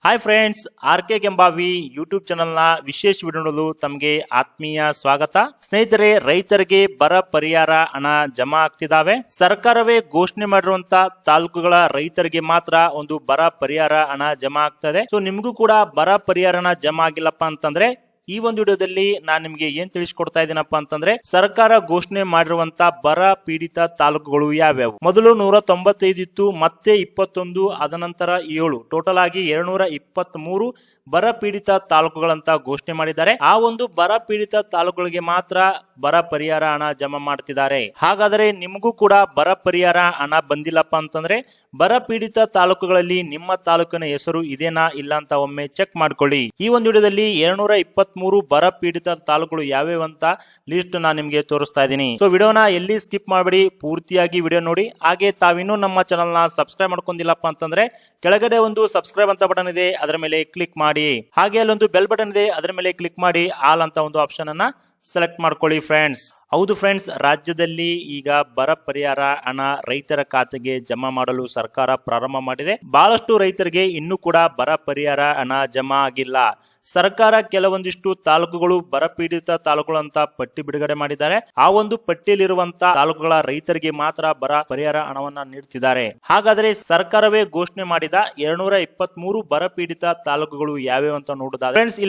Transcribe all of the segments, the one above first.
Hi friends, RK. Kembhavi YouTube channel ನ ವಿಶೇಷ video ನೋಡಲು ತಮಗೆ ಆತ್ಮೀಯ ಸ್ವಾಗತ. ಸ್ನೇಹಿತರೆ, ರೈತರಿಗೆ ಬರ ಪರಿಹಾರ ಹಣ ಜಮಾ ಆಗ್ತಿದಾವೆ. ಸರ್ಕಾರವೇ ಘೋಷಣೆ ಮಾಡಿರುವಂತ ತಾಲೂಕುಗಳ ರೈತರಿಗೆ ಮಾತ್ರ ಒಂದು ಬರ ಪರಿಹಾರ ಹಣ ಜಮಾ ಆಗ್ತದೆ. ಸೊ ನಿಮಗೂ ಕೂಡ ಬರ ಪರಿಹಾರ ಹಣ ಜಮಾ ಆಗಿಲ್ಲಪ್ಪ ಅಂತಂದ್ರೆ ಈ ಒಂದು ವಿಡಿಯೋದಲ್ಲಿ ನಾನು ನಿಮ್ಗೆ ಏನ್ ತಿಳಿಸ್ಕೊಡ್ತಾ ಇದ್ದೀನಪ್ಪ ಅಂತಂದ್ರೆ ಸರ್ಕಾರ ಘೋಷಣೆ ಮಾಡಿರುವಂತ ಬರ ಪೀಡಿತ ತಾಲೂಕುಗಳು ಯಾವ್ಯಾವು. ಮೊದಲು 195 ಇತ್ತು, ಮತ್ತೆ 21, ಅದ ನಂತರ 7, ಟೋಟಲ್ ಆಗಿ 223 ಬರ ಪೀಡಿತ ತಾಲೂಕುಗಳಂತ ಘೋಷಣೆ ಮಾಡಿದ್ದಾರೆ. ಆ ಒಂದು ಬರ ಪೀಡಿತ ತಾಲೂಕುಗಳಿಗೆ ಮಾತ್ರ ಬರ ಪರಿಹಾರ ಹಣ ಜಮಾ ಮಾಡ್ತಿದ್ದಾರೆ. ಹಾಗಾದ್ರೆ ನಿಮಗೂ ಕೂಡ ಬರ ಪರಿಹಾರ ಹಣ ಬಂದಿಲ್ಲಪ್ಪ ಅಂತಂದ್ರೆ ಬರ ಪೀಡಿತ ತಾಲೂಕುಗಳಲ್ಲಿ ನಿಮ್ಮ ತಾಲೂಕಿನ ಹೆಸರು ಇದೇನಾ ಇಲ್ಲ ಅಂತ ಒಮ್ಮೆ ಚೆಕ್ ಮಾಡ್ಕೊಳ್ಳಿ. ಈ ಒಂದು ವಿಡಿಯೋದಲ್ಲಿ 223 ಬರ ಪೀಡಿತ ತಾಲೂಕುಗಳು ಯಾವ್ಯಾವ ಅಂತ ಲಿಸ್ಟ್ ನಾನು ನಿಮ್ಗೆ ತೋರಿಸ್ತಾ ಇದ್ದೀನಿ. ಸೊ ವಿಡಿಯೋನ ಎಲ್ಲಿ ಸ್ಕಿಪ್ ಮಾಡಬೇಡಿ, ಪೂರ್ತಿಯಾಗಿ ವಿಡಿಯೋ ನೋಡಿ. ಹಾಗೆ ತಾವಿನ್ನೂ ನಮ್ಮ ಚಾನಲ್ ನ ಸಬ್ಸ್ಕ್ರೈಬ್ ಮಾಡ್ಕೊಂಡಿಲ್ಲಪ್ಪ ಅಂತಂದ್ರೆ ಕೆಳಗಡೆ ಒಂದು ಸಬ್ಸ್ಕ್ರೈಬ್ ಅಂತ ಬಟನ್ ಇದೆ, ಅದರ ಮೇಲೆ ಕ್ಲಿಕ್ ಮಾಡಿ. ಹಾಗೆ ಅಲ್ಲೊಂದು ಬೆಲ್ ಬಟನ್ ಇದೆ, ಅದರ ಮೇಲೆ ಕ್ಲಿಕ್ ಮಾಡಿ ಆಲ್ ಅಂತ ಒಂದು ಆಪ್ಷನ್ ಅನ್ನ ಸೆಲೆಕ್ಟ್ ಮಾಡ್ಕೊಳ್ಳಿ ಫ್ರೆಂಡ್ಸ್. ಹೌದು ಫ್ರೆಂಡ್ಸ್, ರಾಜ್ಯದಲ್ಲಿ ಈಗ ಬರ ಪರಿಹಾರ ಹಣ ರೈತರ ಖಾತೆಗೆ ಜಮಾ ಮಾಡಲು ಸರ್ಕಾರ ಪ್ರಾರಂಭ ಮಾಡಿದೆ. ಬಹಳಷ್ಟು ರೈತರಿಗೆ ಇನ್ನೂ ಕೂಡ ಬರ ಪರಿಹಾರ ಹಣ ಜಮಾ ಆಗಿಲ್ಲ. ಸರ್ಕಾರ ಕೆಲವೊಂದಿಷ್ಟು ತಾಲೂಕುಗಳು ಬರ ಪೀಡಿತ ತಾಲೂಕುಗಳು ಅಂತ ಪಟ್ಟಿ ಬಿಡುಗಡೆ ಮಾಡಿದ್ದಾರೆ. ಆ ಒಂದು ಪಟ್ಟಿಯಲ್ಲಿರುವಂತ ತಾಲೂಕುಗಳ ರೈತರಿಗೆ ಮಾತ್ರ ಬರ ಪರಿಹಾರ ಹಣವನ್ನ ನೀಡುತ್ತಿದ್ದಾರೆ. ಹಾಗಾದ್ರೆ ಸರ್ಕಾರವೇ ಘೋಷಣೆ ಮಾಡಿದ 223 ಬರ ಪೀಡಿತ ತಾಲೂಕುಗಳು ಯಾವ್ಯಾವ ಅಂತ ನೋಡುದಾದ್ರೆ ಫ್ರೆಂಡ್ಸ್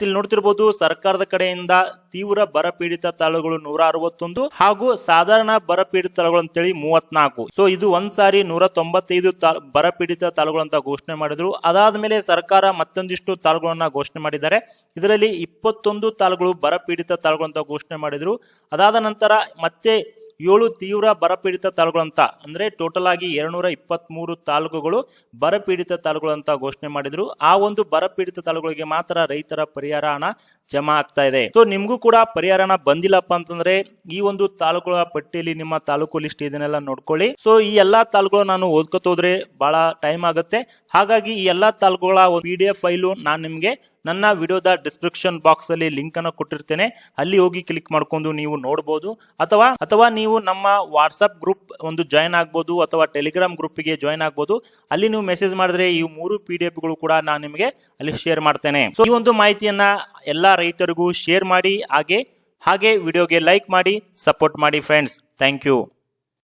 ಇಲ್ಲಿ ನೋಡ್ತಿರ್ಬೋದು ಸರ್ಕಾರದ ಕಡೆಯಿಂದ ತೀವ್ರ ಬರ ಪೀಡಿತ ತಾಲೂಕುಗಳು 161 ಹಾಗೂ ಸಾಧಾರಣ ಬರ ಪೀಡಿತ ತಾಲೂಕುಗಳು ಅಂತೇಳಿ 34. ಸೊ ಇದು ಒಂದ್ಸಾರಿ 195 ಬರ ಪೀಡಿತ ತಾಲೂಕುಗಳು ಅಂತ ಘೋಷಣೆ ಮಾಡಿದ್ರು. ಅದಾದ್ಮೇಲೆ ಸರ್ಕಾರ ಮತ್ತೊಂದಿಷ್ಟು ತಾಲೂಕುಗಳನ್ನ ಘೋಷಣೆ ಮಾಡಿದ್ದಾರೆ. ಇದರಲ್ಲಿ 21 ತಾಲೂಕುಗಳು ಬರ ಪೀಡಿತ ತಾಲೂಕುಗಳು ಅಂತ ಘೋಷಣೆ ಮಾಡಿದ್ರು. ಅದಾದ ನಂತರ ಮತ್ತೆ 7 ತೀವ್ರ ಬರಪೀಡಿತ ತಾಲೂಕುಗಳಂತ ಅಂದ್ರೆ ಟೋಟಲ್ ಆಗಿ 223 ತಾಲೂಕುಗಳು ಬರಪೀಡಿತ ತಾಲೂಕುಗಳು ಅಂತ ಘೋಷಣೆ ಮಾಡಿದ್ರು. ಆ ಒಂದು ಬರಪೀಡಿತ ತಾಲೂಕುಗಳಿಗೆ ಮಾತ್ರ ರೈತರ ಪರಿಹಾರ ಹಣ ಜಮಾ ಆಗ್ತಾ ಇದೆ. ಸೊ ನಿಮ್ಗೂ ಕೂಡ ಪರಿಹಾರ ಹಣ ಬಂದಿಲ್ಲಪ್ಪ ಅಂತಂದ್ರೆ ಈ ಒಂದು ತಾಲೂಕುಗಳ ಪಟ್ಟಿಯಲ್ಲಿ ನಿಮ್ಮ ತಾಲೂಕು ಲಿಸ್ಟ್ ಇದನ್ನೆಲ್ಲ ನೋಡ್ಕೊಳ್ಳಿ. ಸೊ ಈ ಎಲ್ಲಾ ತಾಲೂಕುಗಳು ನಾನು ಓದ್ಕೊತ ಹೋದ್ರೆ ಬಹಳ ಟೈಮ್ ಆಗುತ್ತೆ. ಹಾಗಾಗಿ ಈ ಎಲ್ಲಾ ತಾಲೂಕುಗಳ PDF ಫೈಲು ನಾನು ನಿಮ್ಗೆ ನನ್ನ ವಿಡಿಯೋದ ಡಿಸ್ಕ್ರಿಪ್ಷನ್ ಬಾಕ್ಸ್ ಅಲ್ಲಿ ಲಿಂಕ್ ಅನ್ನು ಕೊಟ್ಟಿರ್ತೇನೆ. ಅಲ್ಲಿ ಹೋಗಿ ಕ್ಲಿಕ್ ಮಾಡ್ಕೊಂಡು ನೀವು ನೋಡಬಹುದು. ಅಥವಾ ನೀವು ನಮ್ಮ ವಾಟ್ಸ್ಆಪ್ ಗ್ರೂಪ್ ಒಂದು ಜಾಯಿನ್ ಆಗ್ಬೋದು, ಅಥವಾ ಟೆಲಿಗ್ರಾಮ್ ಗ್ರೂಪ್ಗೆ ಜಾಯಿನ್ ಆಗ್ಬೋದು. ಅಲ್ಲಿ ನೀವು ಮೆಸೇಜ್ ಮಾಡಿದ್ರೆ ಈ 3 PDF ಗಳು ಕೂಡ ನಾನು ನಿಮಗೆ ಅಲ್ಲಿ ಶೇರ್ ಮಾಡ್ತೇನೆ. ಸೊ ಈ ಒಂದು ಮಾಹಿತಿಯನ್ನ ಎಲ್ಲಾ ರೈತರಿಗೂ ಶೇರ್ ಮಾಡಿ, ಹಾಗೆ ವಿಡಿಯೋಗೆ ಲೈಕ್ ಮಾಡಿ ಸಪೋರ್ಟ್ ಮಾಡಿ ಫ್ರೆಂಡ್ಸ್. Thank you.